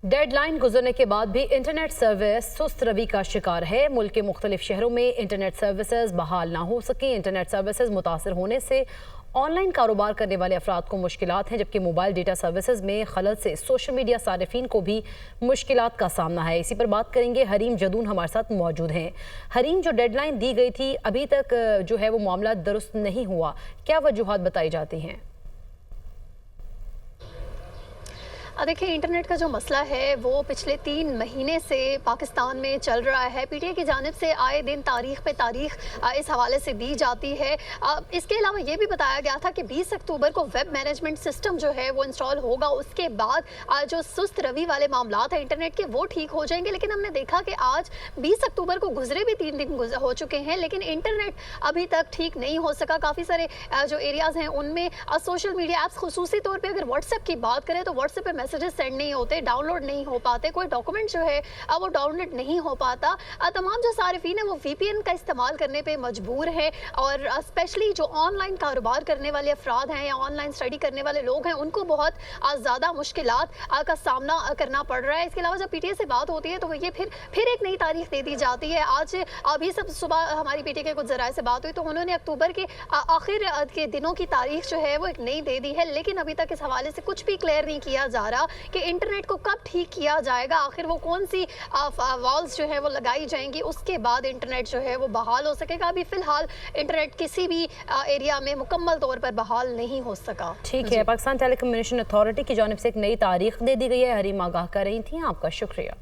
Deadline गुजरने के बाद भी इंटरनेट सर्विस सुस्त रवि का शिकार है। मुल्क के मुख्तलिफ शहरों में इंटरनेट सर्विसेज बहाल ना हो सकी। इंटरनेट सर्विसेज मुतासर होने से ऑनलाइन कारोबार करने वाले अफराद को मुश्किलात हैं, जबकि मोबाइल डेटा सर्विसेज में खलल से सोशल मीडिया सारिफीन को भी मुश्किलात का सामना है। इसी पर बात करेंगे। हरीम जदून हमारे साथ मौजूद हैं। हरीम, जो डेडलाइन दी गई थी अभी तक जो है वो मामला दुरुस्त नहीं हुआ, क्या वजूहात बताई जाती हैं? देखिए, इंटरनेट का जो मसला है वो पिछले 3 महीने से पाकिस्तान में चल रहा है। पीटीआई की जानिब से आए दिन तारीख पे तारीख इस हवाले से दी जाती है। इसके अलावा ये भी बताया गया था कि 20 अक्टूबर को वेब मैनेजमेंट सिस्टम जो है वो इंस्टॉल होगा। उसके बाद जो सुस्त रवि वाले मामलात हैं इंटरनेट के वो ठीक हो जाएंगे। लेकिन हमने देखा कि आज 20 अक्टूबर को गुजरे भी 3 दिन हो चुके हैं, लेकिन इंटरनेट अभी तक ठीक नहीं हो सका। काफ़ी सारे जो एरियाज़ हैं उनमें सोशल मीडिया ऐप्स, खुसूसी तौर पर अगर व्हाट्सएप की बात करें तो व्हाट्सएप पे मैसेजेस सेंड नहीं होते, डाउनलोड नहीं हो पाते, कोई डॉक्यूमेंट जो है वो डाउनलोड नहीं हो पाता। तमाम जो सारिफीन है वो वीपीएन का इस्तेमाल करने पे मजबूर है, और स्पेशली जो ऑनलाइन कारोबार करने वाले अफराद हैं या ऑनलाइन स्टडी करने वाले लोग हैं उनको बहुत ज़्यादा मुश्किलात का सामना करना पड़ रहा है। इसके अलावा जब पीटीआई से बात होती है तो ये फिर एक नई तारीख दे दी जाती है। आज अभी सब सुबह हमारी पीटीआई के कुछ जराये से बात हुई तो उन्होंने अक्टूबर के आखिर के दिनों की तारीख जो है वो एक नई दे दी है, लेकिन अभी तक इस हवाले से कुछ भी क्लियर नहीं किया जा रहा कि इंटरनेट को कब ठीक किया जाएगा। आखिर वो कौन सी वॉल्स जो है वो लगाई जाएंगी, उसके बाद इंटरनेट जो है वो बहाल हो सकेगा। अभी फिलहाल इंटरनेट किसी भी एरिया में मुकम्मल तौर पर बहाल नहीं हो सका। ठीक है, पाकिस्तान टेलीकम्युनिकेशन अथॉरिटी की जानिब से एक नई तारीख दे दी गई है। हरीम आगाह कर रही थी, आपका शुक्रिया।